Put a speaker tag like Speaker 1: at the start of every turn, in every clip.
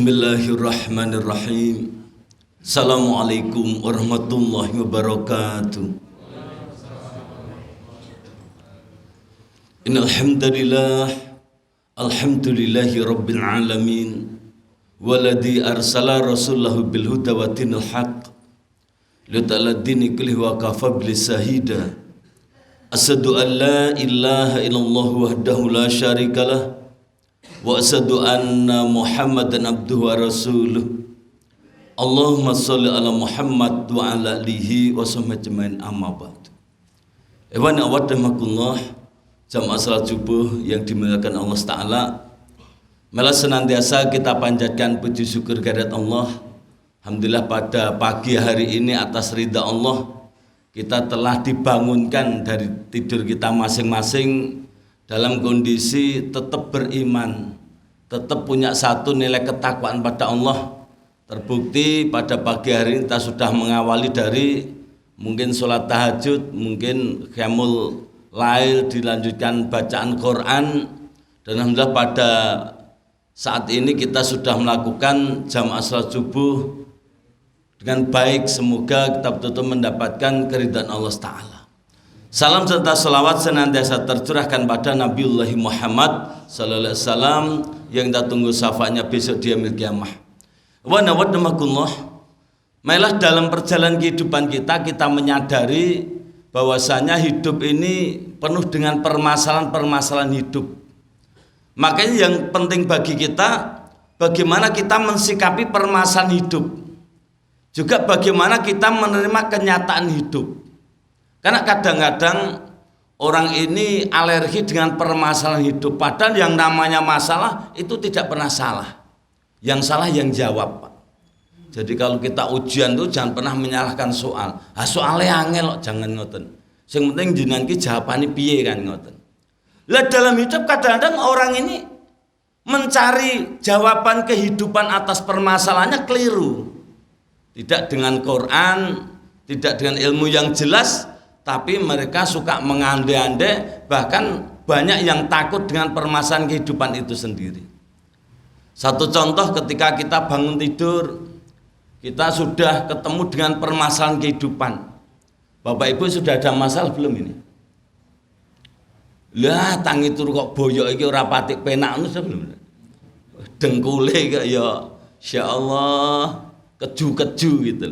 Speaker 1: Bismillahirrahmanirrahim. Assalamualaikum warahmatullahi wabarakatuh. Innal hamdalillah alhamdulillahi rabbil alamin walladzi arsala rasulahu bil huda wa dinil haqq lidaladdini kulli wa kafa bil sahida. Asyhadu an la ilaha illallah wahdahu la syarikalah wa asyhadu anna Muhammadan abduhu wa rasuluh. Allahumma sholli ala Muhammad wa ala alihi wa sahbihi amma ba'd. Ikhwan wadamakullah, jamaah salat subuh yang dimuliakan Allah Ta'ala. Malah senantiasa kita panjatkan puji syukur kehadirat Allah. Alhamdulillah pada pagi hari ini atas ridha Allah kita telah dibangunkan dari tidur kita masing-masing dalam kondisi tetap beriman, tetap punya satu nilai ketakwaan pada Allah. Terbukti pada pagi hari ini kita sudah mengawali dari mungkin sholat tahajud, mungkin qiyamul lail, dilanjutkan bacaan Quran, dan alhamdulillah pada saat ini kita sudah melakukan jamaah salat subuh dengan baik. Semoga kita betul-betul mendapatkan keridhaan Allah Ta'ala. Salam serta salawat senantiasa tercurahkan pada Nabiullah Muhammad sallallahu alaihi wasallam yang kita tunggu syafaatnya besok di yaumil qiyamah. Wa nawadamakullah. Malah dalam perjalanan kehidupan kita menyadari bahwasanya hidup ini penuh dengan permasalahan-permasalahan hidup. Makanya yang penting bagi kita bagaimana kita mensikapi permasalahan hidup. Juga bagaimana kita menerima kenyataan hidup. Karena kadang-kadang orang ini alergi dengan permasalahan hidup. Padahal yang namanya masalah itu tidak pernah salah. Yang salah yang jawab, Pak. Jadi kalau kita ujian tuh jangan pernah menyalahkan soal. Soalnya angel, jangan ngoten. Yang penting jenengan ki jawabane piye kan ngoten. Lah dalam hidup kadang-kadang orang ini mencari jawaban kehidupan atas permasalahannya keliru. Tidak dengan Quran, tidak dengan ilmu yang jelas, tapi mereka suka mengandai-andai, bahkan banyak yang takut dengan permasalahan kehidupan itu sendiri. Satu contoh, ketika kita bangun tidur, kita sudah ketemu dengan permasalahan kehidupan. Bapak Ibu sudah ada masalah belum ini? Lah tangi turu kok boyok iki ora patik penak ngono sebelum. Dengkule kok ya insyaallah keju-keju gitu.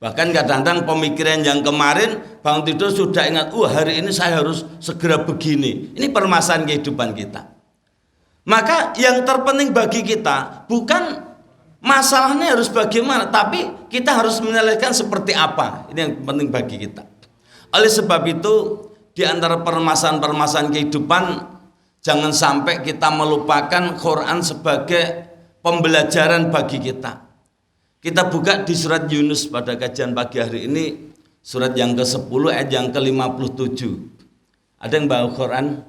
Speaker 1: Bahkan kadang-kadang pemikiran yang kemarin bangun tidur sudah ingat, hari ini saya harus segera begini. Ini permasalahan kehidupan kita. Maka yang terpenting bagi kita bukan masalahnya harus bagaimana, tapi kita harus menyelesaikan seperti apa. Ini yang penting bagi kita. Oleh sebab itu, di antara permasalahan-permasalahan kehidupan, jangan sampai kita melupakan Quran sebagai pembelajaran bagi kita. Kita buka di surat Yunus pada kajian pagi hari ini, surat yang ke-10 ayat yang ke-57. Ada yang bawa Quran?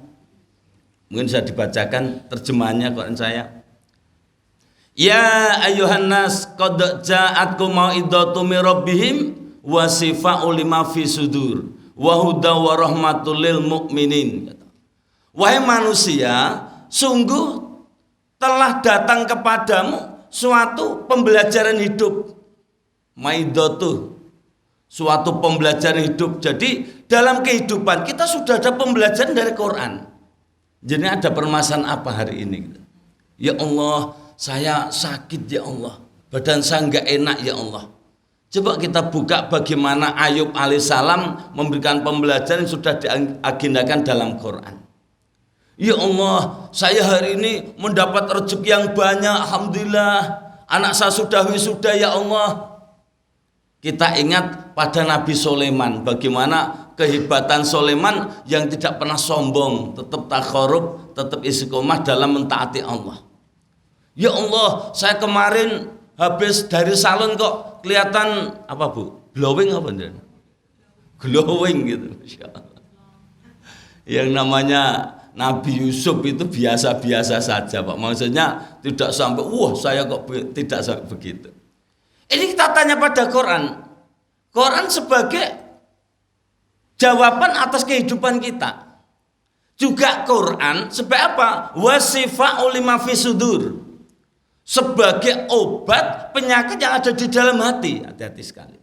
Speaker 1: Mungkin bisa dibacakan terjemahannya Quran saya. Ya ayuhan nas qad ja'atkum mau'izatu mir rabbihim wa shifaa'un lima fi sudur wa huda wa rahmatul lil mu'minin. Wahai manusia, sungguh telah datang kepadamu suatu pembelajaran hidup. Maidatu, suatu pembelajaran hidup. Jadi dalam kehidupan kita sudah ada pembelajaran dari Quran. Jadi ada permasalahan apa hari ini? Ya Allah, saya sakit ya Allah, badan saya enggak enak ya Allah. Coba kita buka bagaimana Ayub alaihissalam memberikan pembelajaran yang sudah diagendakan dalam Quran. Ya Allah, saya hari ini mendapat rezeki yang banyak, alhamdulillah. Anak saya sudah wisuda ya Allah. Kita ingat pada Nabi Sulaiman, bagaimana kehebatan Sulaiman yang tidak pernah sombong, tetap takharub, tetap istiqomah dalam mentaati Allah. Ya Allah, saya kemarin habis dari salon kok kelihatan apa Bu? Glowing apa nih? Glowing gitu, Masya Allah. Yang namanya Nabi Yusuf itu biasa-biasa saja, Pak. Maksudnya tidak sampai, saya kok tidak sampai begitu. Ini kita tanya pada Quran. Quran sebagai jawaban atas kehidupan kita. Juga Quran sebagai apa? Wasifa'ul lima fi sudur. sebagai obat penyakit yang ada di dalam hati. Hati-hati sekali.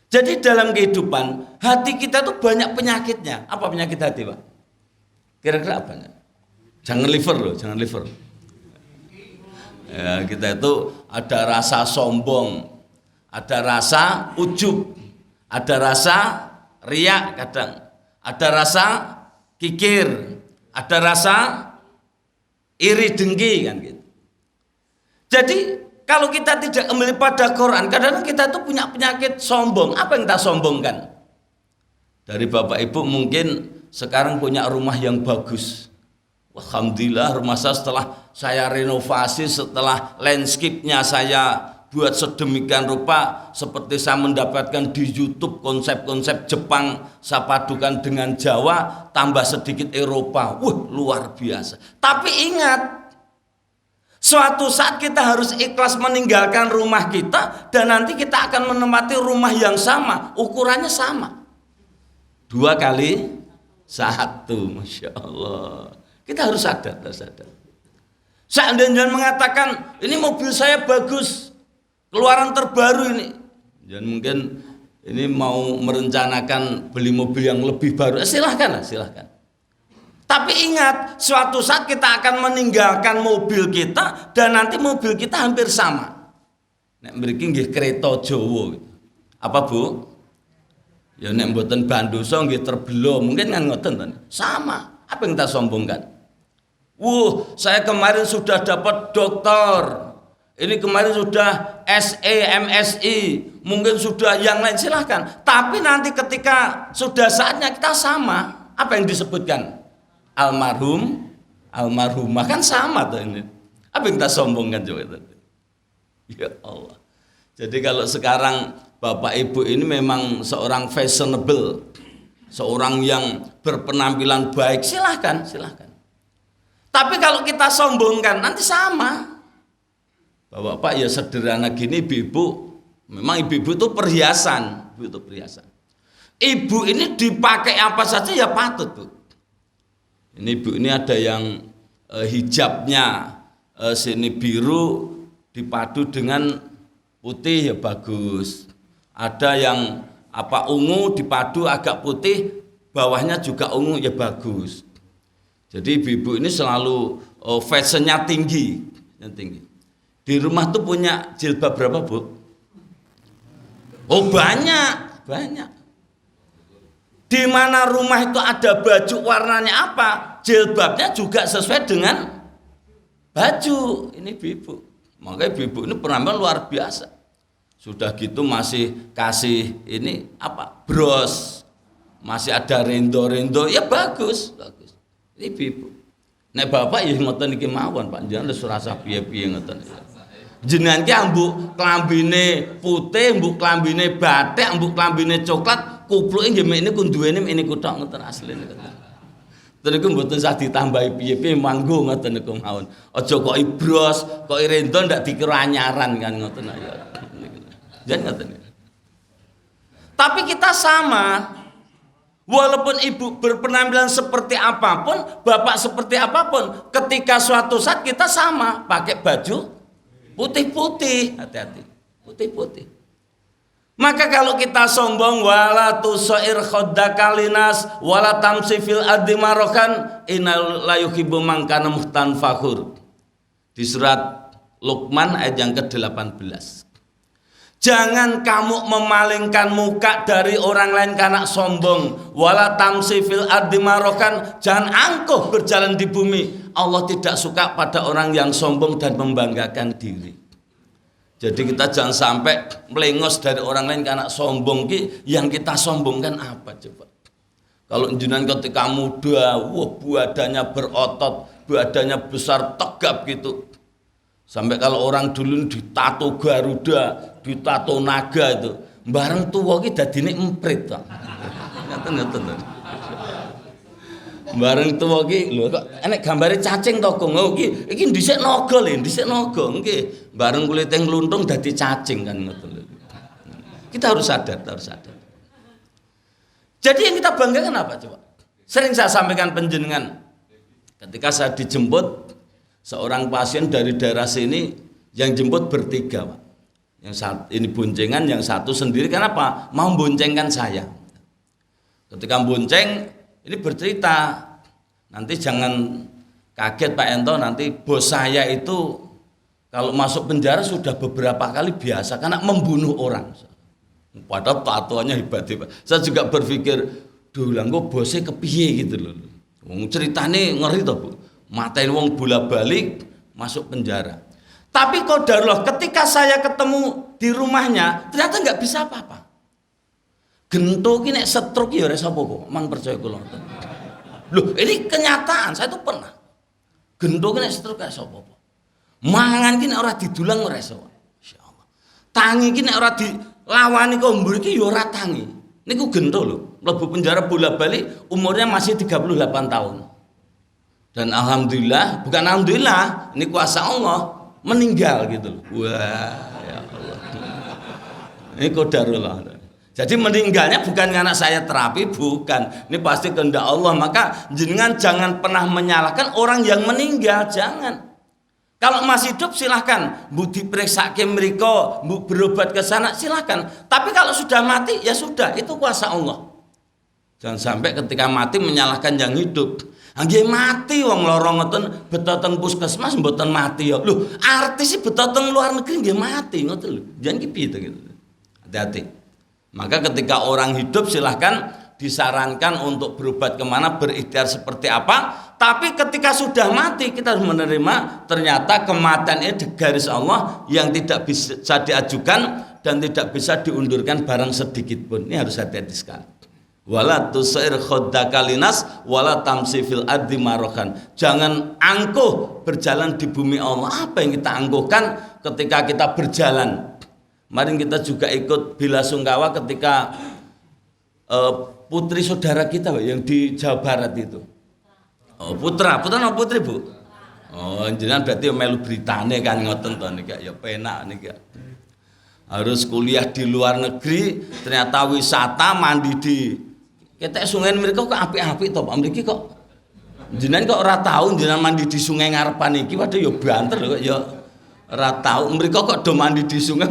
Speaker 1: Jadi dalam kehidupan hati kita tuh banyak penyakitnya. Apa penyakit hati, Pak? Kira-kira apa? Jangan liver loh, jangan liver. Ya, kita itu ada rasa sombong, ada rasa ujub, ada rasa riak kadang, ada rasa kikir, ada rasa iri dengki kan gitu. Jadi kalau kita tidak kembali pada Quran, kadang-kadang kita tuh punya penyakit sombong. Apa yang kita sombongkan? Dari Bapak Ibu mungkin sekarang punya rumah yang bagus. Alhamdulillah rumah saya setelah saya renovasi, setelah landscape-nya saya buat sedemikian rupa, seperti saya mendapatkan di YouTube konsep-konsep Jepang, saya padukan dengan Jawa, tambah sedikit Eropa. Luar biasa. Tapi ingat, suatu saat kita harus ikhlas meninggalkan rumah kita, dan nanti kita akan menempati rumah yang sama, ukurannya sama. 2 kali 1, Masya Allah. Kita harus sadar, Seandainya mengatakan, ini mobil saya bagus, keluaran terbaru ini, dan mungkin ini mau merencanakan beli mobil yang lebih baru, silahkan. Tapi ingat, suatu saat kita akan meninggalkan mobil kita, dan nanti mobil kita hampir sama. Nek mriki nggih kereta Jawa. Apa Bu? Ya nek mboten Bandoso nggih terbelo, mungkin kan ngoten to. Sama. Apa yang kita sombongkan? Saya kemarin sudah dapat doktor. Ini kemarin sudah SE, MSI, mungkin sudah yang lain, silahkan. Tapi nanti ketika sudah saatnya kita sama. Apa yang disebutkan? Almarhum, almarhumah, kan sama tuh ini. Apa yang kita sombongkan coba tadi? Ya Allah. Jadi kalau sekarang Bapak Ibu ini memang seorang fashionable, seorang yang berpenampilan baik, silahkan. Tapi kalau kita sombongkan nanti sama. Bapak ya sederhana gini, ibu-ibu, memang ibu-ibu itu perhiasan, Ibu ini dipakai apa saja ya patut, Bu. Ini Bu, ini ada yang hijabnya sini biru dipadu dengan putih ya bagus. Ada yang ungu dipadu agak putih, bawahnya juga ungu ya bagus. Jadi ibu-ibu ini selalu fashionnya tinggi. Di rumah tuh punya jilbab berapa, Bu? Banyak. Di mana rumah itu ada baju warnanya apa, jilbabnya juga sesuai dengan baju. Ini ibu. Makanya ibu ini penampilan luar biasa. Sudah gitu masih kasih ini bros, masih ada rendo-rendo, ya bagus. Ini ibu. Nek bapak ya ngoten iki mawon, Pak. Jangan rasa piye-piye ngoten. Jenengan ki ambuk klambine putih, ambuk klambine batik, ambuk klambine coklat, kupluke nggih mene ku duwene mene ku tok ngoten asline ngoten. Terus iku mboten sah ditambahi piye-piye manggo ngoten niku mawon. Aja kok ibros, kok rendo ndak dikira anyaran kan ngoten ayo. Jangan ngoten. Tapi kita sama. Walaupun ibu berpenampilan seperti apapun, bapak seperti apapun, ketika suatu saat kita sama, pakai baju putih-putih, hati-hati, putih-putih. Maka kalau kita sombong, wala tusair khaddaka linas wala tamsi fil ardi marokan innal la yuhibbu man kana muhtan fakhur. Di surat Luqman ayat yang ke-18. Jangan kamu memalingkan muka dari orang lain karena sombong. Wala tamsi fil ardi marokan, jangan angkuh berjalan di bumi. Allah tidak suka pada orang yang sombong dan membanggakan diri. Jadi kita jangan sampai melengos dari orang lain karena sombong. Yang kita sombongkan apa coba? Kalau jenengan ketika muda, badannya berotot, badannya besar tegap gitu. Sampai kalau orang dulu ditato Garuda, ditato naga itu, bareng tuwa ki dadine emprit to. Ngoten. Bareng tuwa ki lho kok enek gambare cacing to, Gong. Iki dhisik naga lho, dhisik naga. Nggih, bareng kulite ngluntung dadi cacing kan ngoten lho. Kita harus sadar. Jadi yang kita banggakan apa coba? Sering saya sampaikan penjenengan ketika saya dijemput seorang pasien dari daerah sini, Yang jemput bertiga, Pak. Yang satu ini boncengan, yang satu sendiri. Kenapa? Mau boncengkan saya. Ketika bonceng, ini bercerita, nanti jangan kaget Pak Ento, nanti bos saya itu kalau masuk penjara sudah beberapa kali biasa karena membunuh orang. Padahal tatoannya hebat-hebat. Saya juga berpikir, duh lah kok bosnya kepiye gitu loh. Ceritanya ngeri toh, Bu. Matain wong bola-balik masuk penjara. Tapi qadarullah ketika saya ketemu di rumahnya ternyata nggak bisa apa-apa. Gento ki nek stroke ya ora sapa kok, mang percaya kula. Loh, ini kenyataan, saya tuh pernah. Gento ki nek stroke gak sapa apa. Mangan ki nek ora didulang ora iso. Masyaallah. Tangi ki nek ora dilawani kok mburi ki ya ora tangi. Niku gento lho, mlebu penjara bola-balik umurnya masih 38 tahun. Dan alhamdulillah, bukan alhamdulillah, ini kuasa Allah. Meninggal gitu loh. Wah, ya Allah. Ini qadarullah. Jadi meninggalnya bukan karena saya terapi, bukan. Ini pasti kehendak Allah. Maka jenengan jangan pernah menyalahkan orang yang meninggal, jangan. Kalau masih hidup silahkan, bu diperiksa ke mereka, bu berobat ke sana silahkan. Tapi kalau sudah mati ya sudah, itu kuasa Allah. Jangan sampai ketika mati menyalahkan yang hidup. Nggih mati wong lorong ngoten beto teng puskesmas mboten mati ya. Lho, artis sih beto teng luar negeri nggih mati ngoten lho. Jangan gitu gitu. Hati-hati. Maka ketika orang hidup silahkan disarankan untuk berobat kemana, berikhtiar seperti apa. Tapi ketika sudah mati kita harus menerima ternyata kematian ini di garis Allah yang tidak bisa diajukan dan tidak bisa diundurkan barang sedikit pun. Ini harus hati-hati sekali. Wala tusair khaddaka linas wala tamsi fil ardi marokan. Jangan angkuh berjalan di bumi Allah. Apa yang kita angkuhkan ketika kita berjalan? Kemarin kita juga ikut bela sungkawa ketika putri saudara kita yang di Jawa Barat itu. Oh, putra atau putri, Bu? Oh, jenengan berarti melu beritane kan ngoten to nika ya penak nika. Harus kuliah di luar negeri, ternyata wisata mandi di ketek sungai mereka kok apik-apik to Pak mriki kok. Jenengan kok ora tahu jenengan mandi di sungai ngarepan iki waduh ya banter lho kok ya ora tahu. Mereka kok do mandi di sungai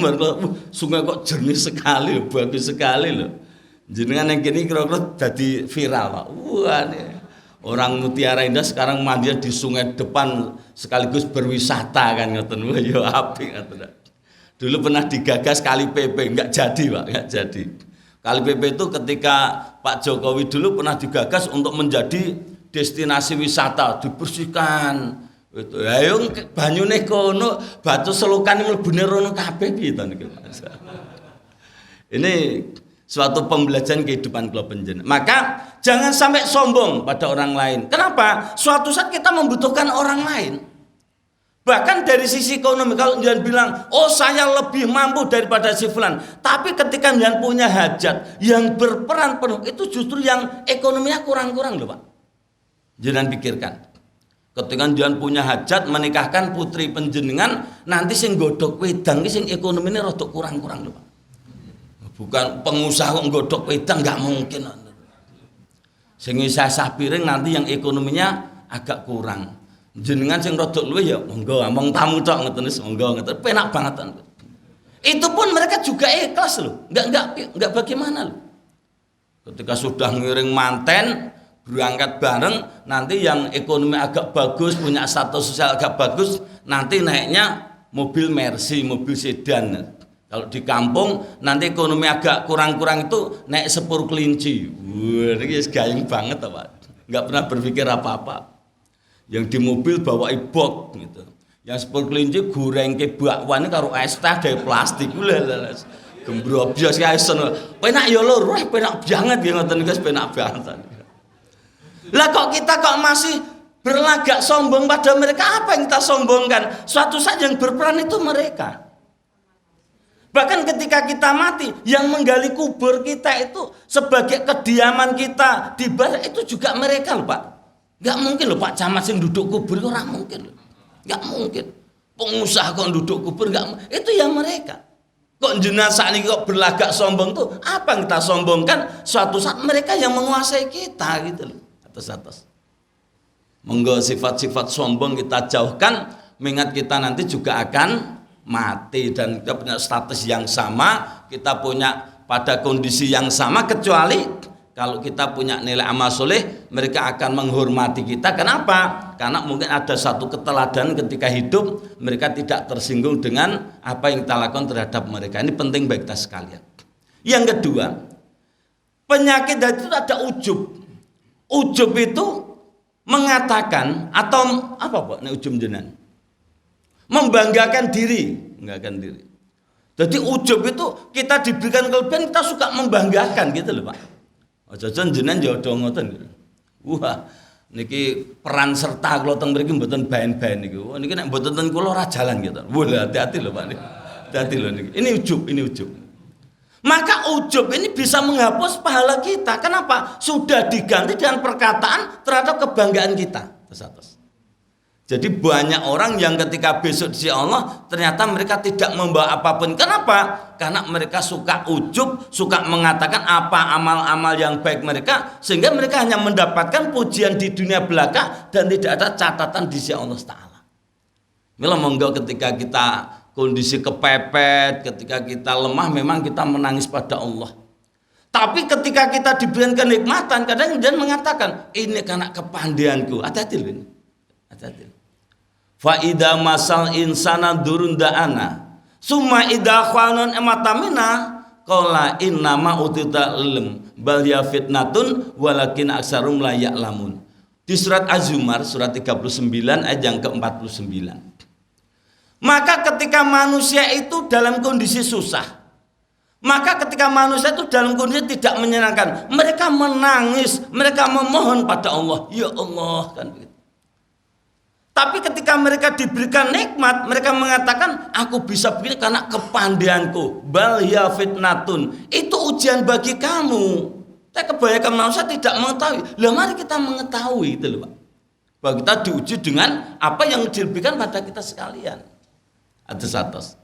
Speaker 1: sungai kok jernih sekali, bagus sekali lho. Jenengan yang kini kira-kira jadi viral Pak. Wah nih. Orang Mutiara Indah sekarang mandi di sungai depan sekaligus berwisata kan ngoten. Wah ya apik ngoten. Dulu pernah digagas Kali PP, enggak jadi Pak, enggak jadi. Kali PP itu ketika Pak Jokowi dulu pernah digagas untuk menjadi destinasi wisata, dibersihkan. Itu ayo banyune kono, batu selokan mlebune rono kabeh piye to niku. Ini suatu pembelajaran kehidupan kula panjenengan. Maka jangan sampai sombong pada orang lain. Kenapa? Suatu saat kita membutuhkan orang lain. Bahkan dari sisi ekonomi, kalau jangan bilang, oh saya lebih mampu daripada si fulan. Tapi ketika jangan punya hajat yang berperan penuh, itu justru yang ekonominya kurang-kurang loh Pak. Jangan pikirkan. Ketika jangan punya hajat menikahkan putri penjenengan, nanti sing godhok wedang sing ekonominya rada kurang-kurang loh Pak. Bukan pengusaha kok godhok wedang, nggak mungkin. Sing isah piring nanti yang ekonominya agak kurang. Jenengan sing rodok luwe ya monggo ngomong tamu tok ngoten wis monggo ngoten penak banget. Itu pun mereka juga ikhlas loh. Enggak bagaimana loh. Ketika sudah ngiring manten berangkat bareng nanti yang ekonomi agak bagus, punya status sosial agak bagus, nanti naiknya mobil Mercy, mobil sedan. Kalau di kampung nanti ekonomi agak kurang-kurang itu naik sepur kelinci. Wah, ini gayeng banget Pak. Enggak pernah berpikir apa-apa. Yang di mobil bawa ibok gitu. Yang sepur kelinci goreng ke bakwan karo es teh dari plastik lho. Gembrobyos kae sono. Penak ya lho, penak banget ya ngoten guys, penak banget. Lah kok kita kok masih berlagak sombong pada mereka? Apa yang kita sombongkan? Suatu saat yang berperan itu mereka. Bahkan ketika kita mati, yang menggali kubur kita itu sebagai kediaman kita di bar itu juga mereka loh Pak. Gak mungkin loh Pak Camat sing duduk kubur itu orang mungkin loh. Gak mungkin. Pengusaha kok duduk kubur gak itu ya mereka. Kok jenazah ini kok berlagak sombong tuh? Apa yang kita sombongkan? Suatu saat mereka yang menguasai kita gitu loh. Atas-atas. Monggo sifat-sifat sombong kita jauhkan, mengingat kita nanti juga akan mati dan kita punya status yang sama, kita punya pada kondisi yang sama, kecuali kalau kita punya nilai amal soleh, mereka akan menghormati kita. Kenapa? Karena mungkin ada satu keteladanan ketika hidup, mereka tidak tersinggung dengan apa yang kita lakukan terhadap mereka. Ini penting bagi kita sekalian. Yang kedua, penyakit itu ada ujub. Ujub itu mengatakan atau apa Pak? Ini ujub jenengan. Membanggakan diri, Jadi ujub itu kita diberikan kelebihan, kita suka membanggakan gitu loh Pak. Jajan jenengan jodoh ngoten gitu. Wah, niki peran serta kula teng mriki mboten baen-baen niki. Wah niki nek mboten ten kula ora jalan gitu. Wah, hati-hati lho Pak. Hati-hati lho niki. Ini ujub. Maka ujub ini bisa menghapus pahala kita. Kenapa? Sudah diganti dengan perkataan terhadap kebanggaan kita. Terus. Jadi banyak orang yang ketika besok di Allah ternyata mereka tidak membawa apapun. Kenapa? Karena mereka suka ujub, suka mengatakan apa amal-amal yang baik mereka, sehingga mereka hanya mendapatkan pujian di dunia belaka dan tidak ada catatan di sisi Allah Ta'ala. Mila monggo ketika kita kondisi kepepet, ketika kita lemah, memang kita menangis pada Allah. Tapi ketika kita diberikan kenikmatan, kadang dia mengatakan ini karena kepandaianku. Hati-hati loh ini. Hati-hati. Fa idza masal insana durun da'ana summa idza khanan ematamina qala inna ma utita ilm bal ya fitnatun walakin aksarum la ya'lamun. Di surat Az-Zumar surat 39 ayat yang ke-49. Maka ketika manusia itu dalam kondisi susah, maka ketika manusia itu dalam kondisi tidak menyenangkan, mereka menangis, mereka memohon pada Allah, ya Allah kan begitu. Tapi ketika mereka diberikan nikmat, mereka mengatakan aku bisa begini karena kepandaianku. Bal ya fitnatun, itu ujian bagi kamu. Tapi kebanyakan manusia tidak mengetahui. Lah mari kita mengetahui itu loh Pak. Bahwa kita diuji dengan apa yang diberikan pada kita sekalian. Atas.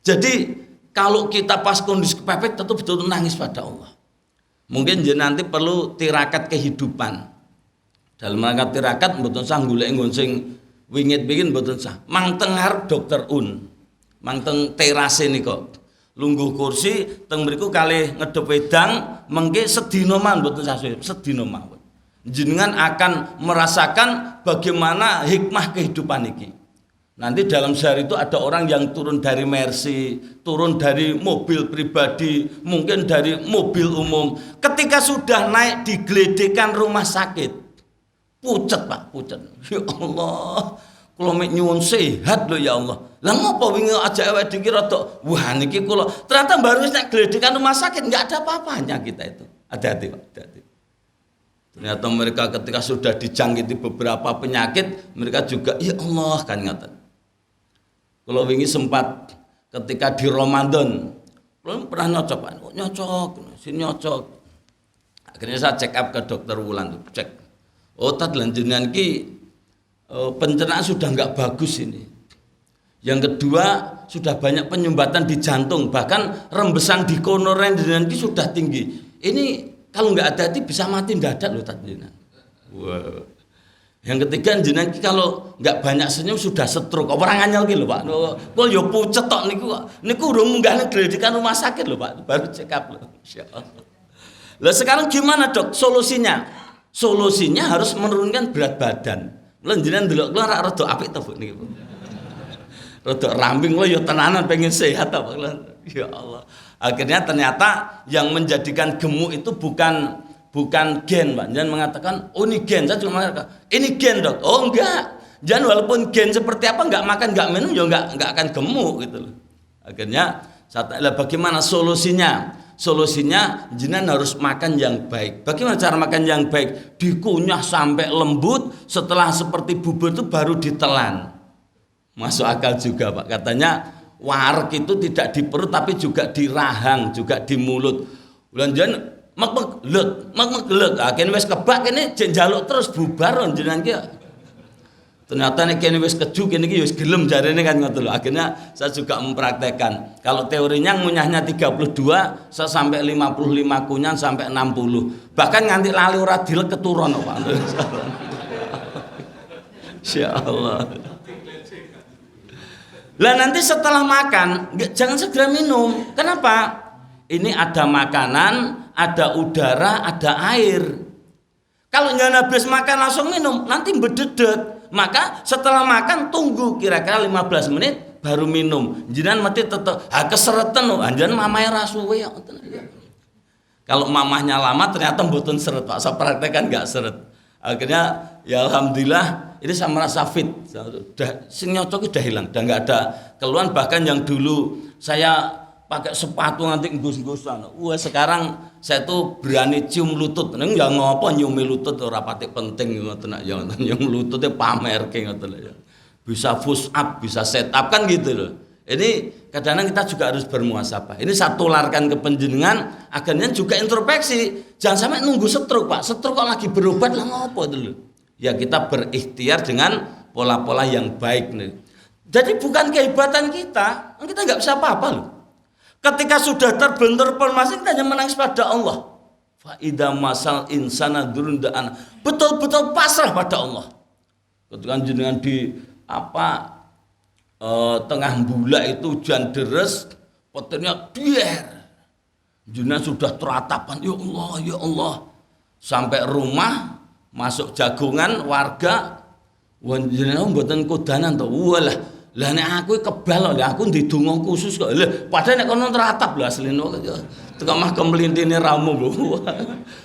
Speaker 1: Jadi kalau kita pas kondisi kepepet tentu betul-betul nangis pada Allah. Mungkin nanti perlu tirakat kehidupan. Dalam rangka tirakat mboten sah golek nggon sing wingit bikin mboten sah. Mang teng ngarep Dokter Un. Mang teng terase nika. Lungguh kursi teng mriku kalih ngedhep wedang mengke sedina mawon mboten sah sedina mawon. Jenengan akan merasakan bagaimana hikmah kehidupan iki. Nanti dalam sehari itu ada orang yang turun dari Mercy, turun dari mobil pribadi, mungkin dari mobil umum. Ketika sudah naik digeledekan rumah sakit, pucet Pak, pucet. Ya Allah, kula mek nyuwun sehat lho ya Allah. Lah ngopo wingi ajak awake dhewe rada wah niki kula ternyata baru nek geledekan rumah sakit enggak ada apa-apanya kita itu. Hati-hati Pak, hati-hati. Ternyata mereka ketika sudah dijangkiti beberapa penyakit, mereka juga ya Allah kan ngaten. Kula wingi sempat ketika di Ramadan, kula pernah nyocok Pak, nyocok. Akhirnya saya check up ke Dokter Wulan tuh, cek. Otak lanjutan ki pencernaan sudah nggak bagus ini. Yang kedua sudah banyak penyumbatan di jantung, bahkan rembesan di koroner ki sudah tinggi. Ini kalau nggak hati-hati bisa mati mendadak loh jenengan. Wow. Yang ketiga jenengan ki kalau nggak banyak senyum sudah stroke. Orang anyel ki lho Pak. Kok yo pucet tok niku urung munggah geledekan rumah sakit lho Pak. Baru check up lho. Insyaallah. Lah sekarang gimana Dok solusinya? Solusinya harus menurunkan berat badan. Lha jenengan ndelok kula rak rada apik to Bu niki. Rada ramping lho ya tenanan pengen sehat ta Pak. Ya Allah. Akhirnya ternyata yang menjadikan gemuk itu bukan gen Pak. Jangan mengatakan oh ini gen, saya cuma mengatakan ini gen Dok. Oh enggak. Jangan walaupun gen seperti apa enggak makan enggak minum ya enggak akan gemuk gitu loh. Akhirnya bagaimana solusinya? Solusinya jenengan harus makan yang baik. Bagaimana cara makan yang baik? Dikunyah sampai lembut, setelah seperti bubur itu baru ditelan. Masuk akal juga Pak. Katanya wareg itu tidak di perut tapi juga di rahang, juga di mulut. Lanjut mek gelut. Akhirnya wis kebak kene jek njaluk terus bubar jenengan ki. Ternyata nek kene wis keju kene iki wis gelem jarene kan ngoten lho. Akhirnya saya juga mempraktekkan. Kalau teorinya ngunyahnya 32, saya sampai 55 kunyah sampai 60. Bahkan nganti lali ora dilek keturun kok Pak. Insyaallah. Lah nanti setelah makan jangan segera minum. Kenapa? Ini ada makanan, ada udara, ada air. Kalau jangan habis makan langsung minum, nanti bededek. Maka setelah makan tunggu kira-kira 15 menit baru minum. Jenengan mati tetep keseretan lho, anjen mamae ra suwe ya. Kalau mamahnya lama ternyata mboten seret, Pak. Saya praktekkan enggak seret. Akhirnya ya alhamdulillah ini saya merasa fit. Udah sing nyocok udah hilang, udah enggak ada keluhan. Bahkan yang dulu saya pakai sepatu nanti nggus-nggusan. Wah, sekarang saya tuh berani cium lutut. Neng ya ngopo nyiumi lutut ora patek penting ngoten ya. Nyium lututnya pamerke ngoten ya. Bisa push up, bisa set up kan gitu loh. Ini kadang-kadang kita juga harus bermuhasabah. Ini saya tularkan ke panjenengan agarnya juga introspeksi. Jangan sampai nunggu stroke, Pak. Stroke kok lagi berobat lah ngopo dulu. Ya kita berikhtiar dengan pola-pola yang baik nih. Jadi bukan kehebatan kita nggak bisa apa-apa loh. Ketika sudah terbentur formasi kita hanya menangis pada Allah. Fa idza masal insana durundaan. Betul-betul pasrah pada Allah. Ketika jenengan di tengah bulan itu hujan deres, petirnya dier. Jenengan sudah teratapan, ya Allah, ya Allah. Sampai rumah, masuk jagungan warga, jenengan mboten kodanan to. Walah, lah nek aku kebal lho, aku ndedonga khusus kok. Lah padahal nek kono teratap lho asline kok. Teka mah kemlintine ramu lho.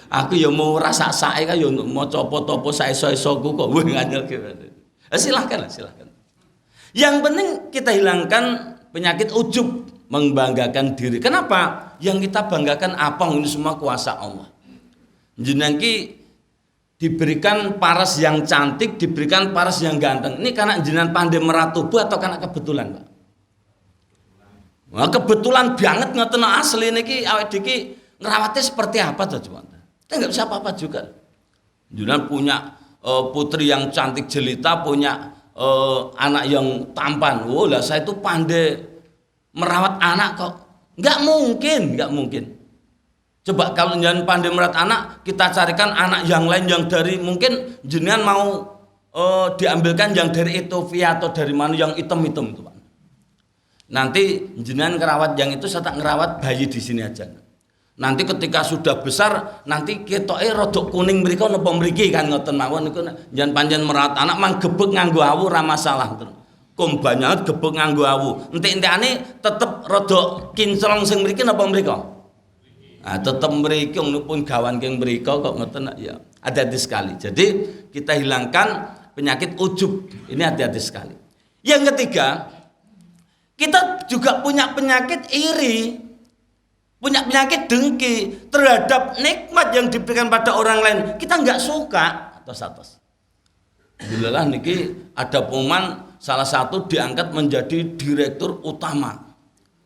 Speaker 1: Aku ya mau rasa sae kan ya maca apa-apa sae-saesoku kok wih nganyel gitu. Silahkan. Yang penting kita hilangkan penyakit ujub, membanggakan diri. Kenapa? Yang kita banggakan apa? Ini semua kuasa Allah. Jenengan ki diberikan paras yang cantik, diberikan paras yang ganteng. Ini karena jenengan pandai meratubu atau karena kebetulan, Pak? Nah, kebetulan banget ngoten asli niki awake dhewe ngrawatnya seperti apa to, Mas? Kita enggak bisa apa-apa juga. Jenengan punya putri yang cantik jelita, punya anak yang tampan. Oh lah saya itu pandai merawat anak kok. Enggak mungkin. Coba kalau jangan pandai merawat anak, kita carikan anak yang lain yang dari mungkin jenengan mau diambilkan yang dari Ethiopia atau dari mana yang hitam-hitam itu, Pak. Nanti jenengan ngerawat yang itu saya tak ngerawat bayi di sini aja. Nanti ketika sudah besar nanti ketoke rodok kuning mriko napa mriki kan ngoten mawon niku jan panjen merawat anak mang gebek nganggo awu ora masalah terus. Kom banyak gebek nganggo awu. Entik-entikane tetep rodok kinclong sing mriki napa mriko? Nah, tetep mriki pun gawan keng mriko kok ngoten ya. Hati-hati sekali. Jadi kita hilangkan penyakit ujub. Ini hati-hati sekali. Yang ketiga, kita juga punya penyakit iri. Punya penyakit dengki terhadap nikmat yang diberikan pada orang lain. Kita nggak suka atas. Alhamdulillah niki ada pengumuman salah satu diangkat menjadi direktur utama.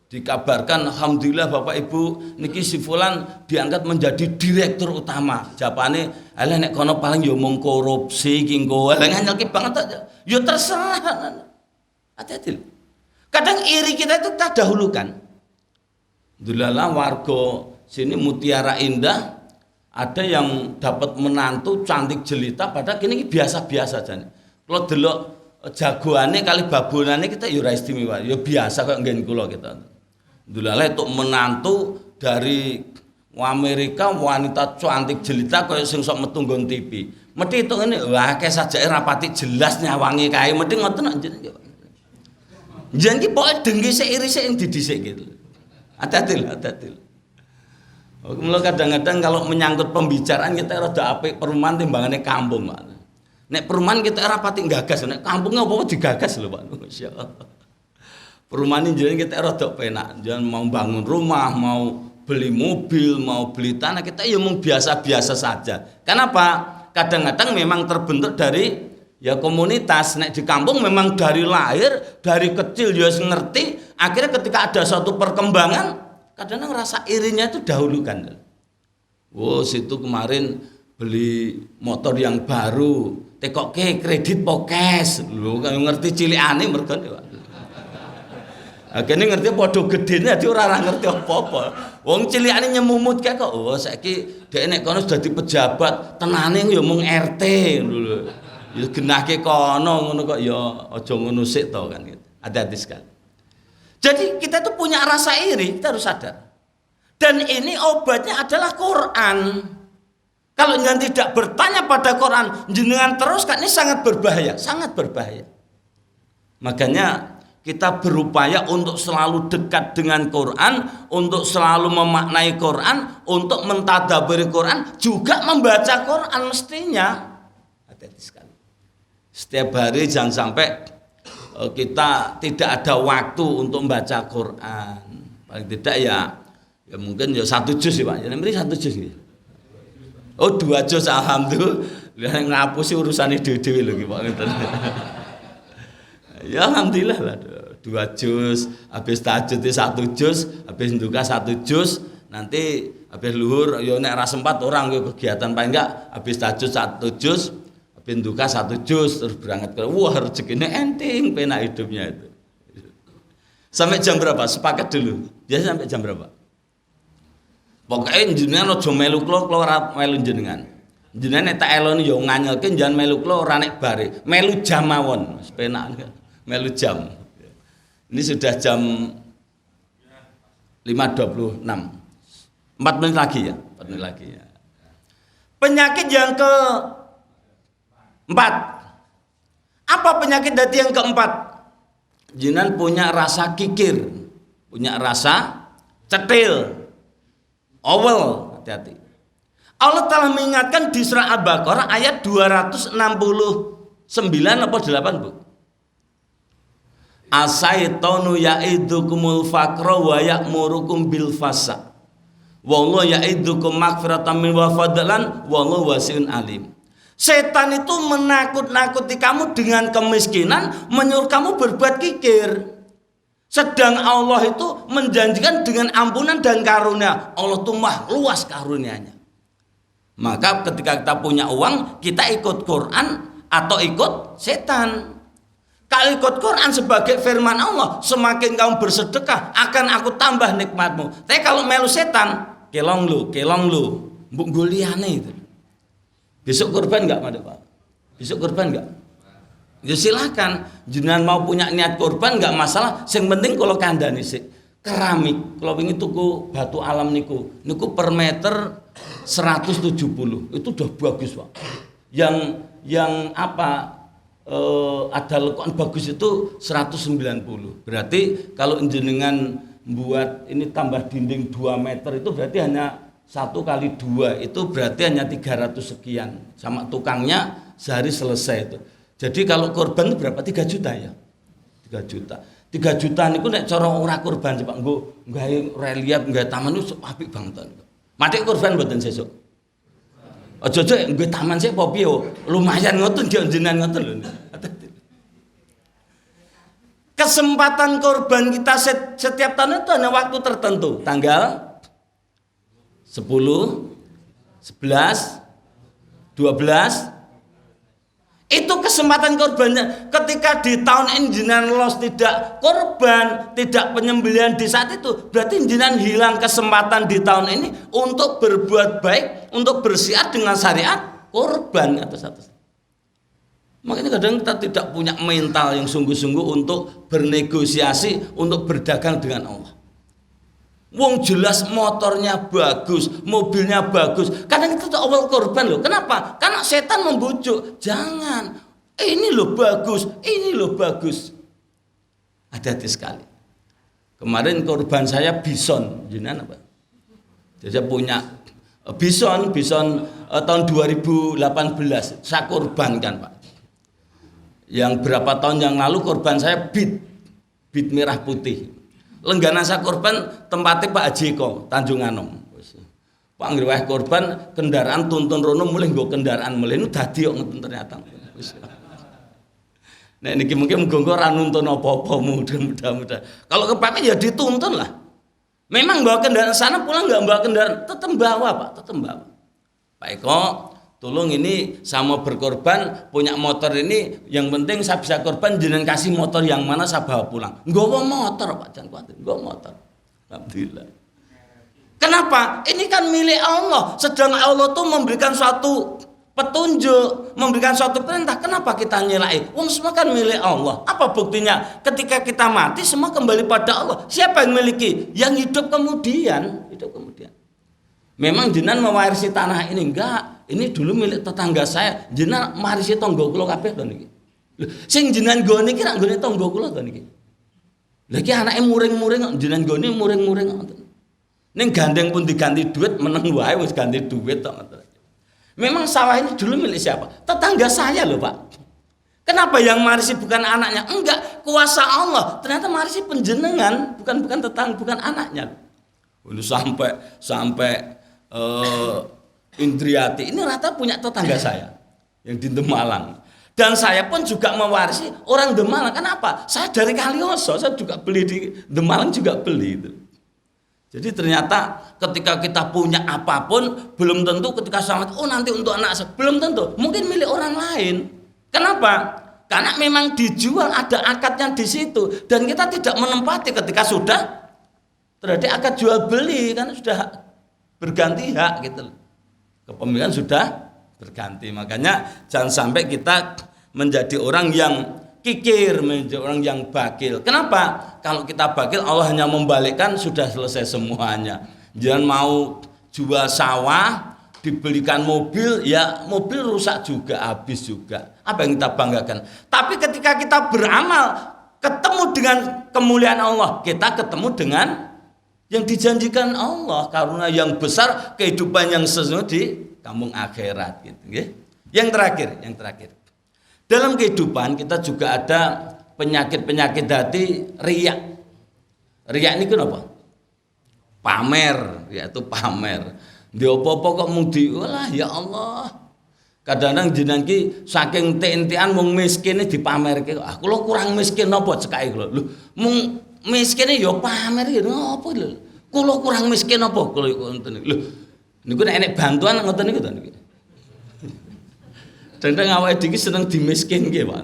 Speaker 1: Dikabarkan alhamdulillah Bapak Ibu niki si fulan diangkat menjadi direktur utama. Japane alah nek kono paling yo mung korupsi ki engko. Lah nganyelki banget aja. Yo terserah. Hati-hati. Kadang iri kita itu kita dahulukan. Alhamdulillah warga sini Mutiara Indah ada yang dapat menantu cantik jelita padahal kini biasa-biasa aja. Kalau delok jagoane kali babonane kita ya ora istimewa, ya biasa kok nggen kula kita. Alhamdulillah itu menantu dari Amerika wanita cantik jelita kaya sing sok metu nggon TV. Mesti itu ngene, wah akeh sajake rapati jelas nyawangi kae, mesti ngoten njenengan. Jeneng ki pokoke dengki sik iri sik didhisik gitu. Hati-hati. Mula kadang-kadang kalau menyangkut pembicaraan kita rada apik perumahan timbangannya kampung, Pak. Nek perumahan kita rapati gagas, nek kampungnya apa digagas lho, Pak. Masyaallah. Perumahan ini kita rada penak, jangan mau bangun rumah, mau beli mobil, mau beli tanah, kita ya mau biasa-biasa saja. Kenapa? Kadang-kadang memang terbentuk dari ya komunitas. Nek di kampung memang dari lahir, dari kecil ya ngerti. Akhirnya ketika ada suatu perkembangan, kadang-kadang rasa irinya itu dahulukan. Oh, situ kemarin beli motor yang baru, tekoke kredit pokes, lho kan ngerti cilikane mergo. Akhirnya ngerti padha gedene dadi ora ngerti apa-apa. Wong cilikane nyemumut kae kok. Oh, saiki dhek nek kono dadi pejabat, tenane ya mung RT lho. Ya genahke kono ngono kok ya aja ngono sik to kan gitu. Hati-hati sekali. Jadi kita itu punya rasa iri, kita harus sadar. Dan ini obatnya adalah Quran. Kalau jenengan tidak bertanya pada Quran, jenengan teruskan, ini sangat berbahaya, sangat berbahaya. Makanya kita berupaya untuk selalu dekat dengan Quran, untuk selalu memaknai Quran, untuk mentadaburi Quran, juga membaca Quran mestinya. Hati-hati sekali. Setiap hari jangan sampai kita tidak ada waktu untuk membaca Quran. Paling tidak ya mungkin ya 1 juz ya Pak. Ya beri 1 juz ya. Oh 2 juz alhamdulillah, ngapusi urusan dhewe lho Pak. Ya alhamdulillah lah 2 juz, habis tahajud 1 juz, habis duka 1 juz, nanti habis luhur ya nek ra sempat orang kegiatan paling enggak habis tahajud 1 juz, habis duka 1 juz terus berangkat ke wah rezekine enting penak hidupnya itu. Sampai jam berapa? Sepakat dulu. Dia sampai jam berapa? Pokoknya jenengan aja melu kula ora melu jenengan. Jenengan nek tak eloni ya nganyelke jangan melu kula ora nek bare. Melu jam mawon, wis penak. Melu jam. Ini sudah jam 5.26. 4 menit lagi ya, 4 menit lagi ya. Penyakit yang keempat. Apa penyakit dadi yang keempat? Jenengan punya rasa kikir, punya rasa cetil. Awal, hati-hati. Allah telah mengingatkan di surah Al-Baqarah ayat 269 apa 8, Bu? Asaitonu ya'idukumul faqra wa ya'murukum bil fasa. Wallahu ya'idukum maghfiratan min wa fadlan wallahu wasi'un alim. Setan itu menakut-nakuti kamu dengan kemiskinan, menyuruh kamu berbuat kikir. Sedang Allah itu menjanjikan dengan ampunan dan karunia. Allah itu mah luas karunianya. Maka ketika kita punya uang, kita ikut Quran atau ikut setan. Kalau ikut Quran sebagai firman Allah, semakin kamu bersedekah akan aku tambah nikmatmu. Tapi kalau melu setan, kelong lu, mbok goliane itu. Besok kurban enggak, Pak? Besok kurban enggak? Ya silakan, jenengan mau punya niat kurban enggak masalah. Yang penting kalau kandhane sik keramik. Kalau ingin tuku batu alam niku per meter 170. Itu udah bagus, Pak. Yang apa ada lekuan bagus itu 190. Berarti kalau jenengan buat ini tambah dinding 2 meter itu berarti hanya 1 kali 2 itu berarti hanya 300 sekian. Sama tukangnya sehari selesai itu. Jadi kalau korban itu berapa? 3 juta ya? 3 juta. 3 juta niku nek cara ora korban Pak, nggo gawe relief, gawe taman itu apik banget. Mati korban mboten sesuk. Aja-aja nggo taman sik apa piye lumayan ngoten jenengan ngoten lho. Kesempatan korban kita setiap tahun itu hanya waktu tertentu, tanggal 10, 11, 12. Itu kesempatan korbannya. Ketika di tahun ini jenengan los tidak korban, tidak penyembelihan di saat itu, berarti jenengan hilang kesempatan di tahun ini untuk berbuat baik, untuk bersiar dengan syariat korban atas. Makanya kadang kita tidak punya mental yang sungguh-sungguh untuk bernegosiasi, untuk berdagang dengan Allah. Wong jelas motornya bagus, mobilnya bagus. Kadang kita tuh awal korban loh. Kenapa? Karena setan membujuk. Jangan. Ini loh bagus, ini loh bagus. Hati-hati sekali. Kemarin korban saya bison, jenengan apa? Jadi saya punya bison tahun 2018. Saya korbankan, Pak. Yang berapa tahun yang lalu korban saya bit merah putih. Lenggana saya korban tempatnya Pak Ajiko Tanjung Anom. Pak nggih korban kendaraan tuntun rono mulih nggo kendaraan mulih nu dadi kok ngoten ternyata. Nek niki mungkin monggo ora nuntun apa-apa mudah-mudahan. Kalau kepake ya dituntun lah. Memang bawa kendaraan sana pulang enggak bawa kendaraan, tetap bawa Pak, tetap bawa. Pak Eko, tolong ini sama berkorban punya motor ini, yang penting saya bisa korban jenengan kasih motor yang mana saya bawa pulang. Nggawa motor Pak, jangan khawatir, nggawa motor. Alhamdulillah. Kenapa? Ini kan milik Allah. Sedang Allah tuh memberikan suatu petunjuk, memberikan suatu perintah. Kenapa kita nyelai? Wong semua kan milik Allah. Apa buktinya? Ketika kita mati semua kembali pada Allah. Siapa yang miliki? Yang hidup kemudian. Memang jenengan mewarisi tanah ini enggak. Ini dulu milik tetangga saya. Jenengan mewarisi tonggo kula kabeh to niki. Sing jenengan gone iki rak nggone tonggo kula to niki. Lah iki anake muring-muring kok jenengan gone muring-muring ngoten. Ning gandeng pun diganti duit meneng wae wis ganti duit tok ngoten. Memang sawah ini dulu milik siapa? Tetangga saya loh Pak. Kenapa yang marisi bukan anaknya? Enggak, kuasa Allah. Ternyata marisi penjenengan, bukan tetangga, bukan anaknya. Lalu sampai Indriati ini rata punya tetangga saya yang di Demalang. Dan saya pun juga mewarisi orang Demalang. Kenapa? Saya dari Kalioso, saya juga beli di Demalang juga beli itu. Jadi ternyata ketika kita punya apapun belum tentu ketika selamat nanti untuk anak saya, belum tentu, mungkin milik orang lain. Kenapa? Karena memang dijual, ada akadnya di situ dan kita tidak menempati ketika sudah terjadi akad jual beli kan sudah berganti hak gitu. Kepemilikan sudah berganti. Makanya jangan sampai kita menjadi orang yang kikir, menjadi orang yang bakil. Kenapa? Kalau kita bakil Allah hanya membalikkan sudah selesai semuanya. Jangan mau jual sawah dibelikan mobil, ya mobil rusak juga, habis juga. Apa yang kita banggakan? Tapi ketika kita beramal ketemu dengan kemuliaan Allah, kita ketemu dengan yang dijanjikan Allah, karena yang besar kehidupan yang sesungguhnya di kampung akhirat gitu. Yang terakhir. Dalam kehidupan kita juga ada penyakit hati, riya. Riya ini kenapa? Pamer, yaitu pamer. Di apa-apa kok mudi, walah ya Allah. Kadang-kadang jenengan ki saking enten-entean wong miskin dipamerke. Aku lo kurang miskin napa cekake kula. Lho, mung miskine ya pamer ya napa lho. Kula kurang miskin apa kula ngoten niku. Lho, niku nek enek bantuan ngoten niku to niki. Dendeng awake dhewe seneng dimiskinke, Pak.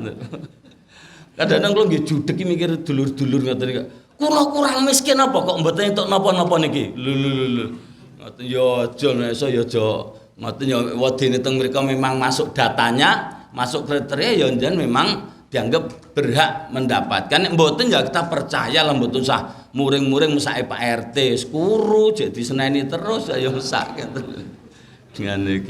Speaker 1: Kadang-kadang kula nggih judeg iki mikir dulur-dulur ngoten niku. Kula kurang miskin apa kok mboten entuk napa-napa niki. Lho. Ngoten ya aja iso ya aja. Ngoten ya wedine teng mriku memang masuk datanya, masuk kriteria ya njen memang dianggap berhak mendapatkan. Nek mboten ya kita percaya lah mboten usah muring-muring mesake Pak RT skuru jadi seneni terus ya mesak gitu.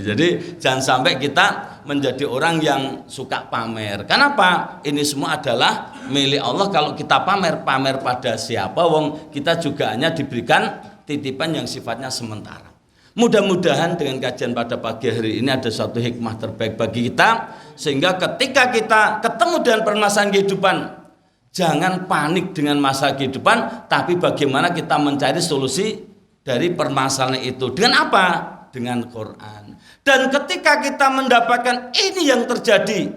Speaker 1: Jadi jangan sampai kita menjadi orang yang suka pamer. Kenapa? Ini semua adalah milik Allah. Kalau kita pamer pada siapa? Wong kita juga hanya diberikan titipan yang sifatnya sementara. Mudah-mudahan dengan kajian pada pagi hari ini ada suatu hikmah terbaik bagi kita, sehingga ketika kita ketemu dengan permasalahan kehidupan, jangan panik dengan masalah kehidupan, tapi bagaimana kita mencari solusi dari permasalahan itu. Dengan apa? Dengan Quran. Dan ketika kita mendapatkan ini yang terjadi,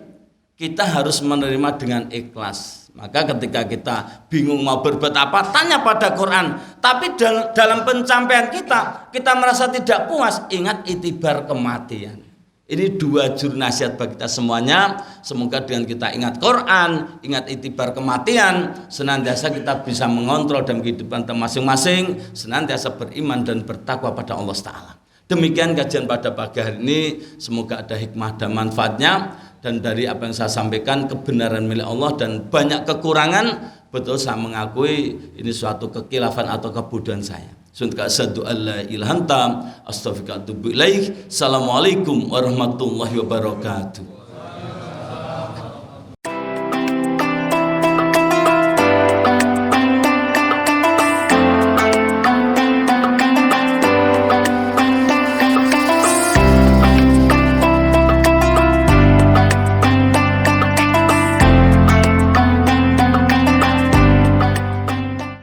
Speaker 1: kita harus menerima dengan ikhlas. Maka ketika kita bingung mau berbuat apa, tanya pada Quran. Tapi dalam pencapaian kita merasa tidak puas, ingat itibar kematian. Ini dua juru nasihat bagi kita semuanya. Semoga dengan kita ingat Quran, ingat itibar kematian, senantiasa kita bisa mengontrol dalam kehidupan kita masing-masing, senantiasa beriman dan bertakwa pada Allah Ta'ala. Demikian kajian pada pagi hari ini, semoga ada hikmah dan manfaatnya, dan dari apa yang saya sampaikan kebenaran milik Allah dan banyak kekurangan, betul saya mengakui ini suatu kekilafan atau kebodohan saya. Asyhadu an la ilaha illa anta astaghfiruka wa atubu ilaik. Assalamualaikum warahmatullahi wabarakatuh.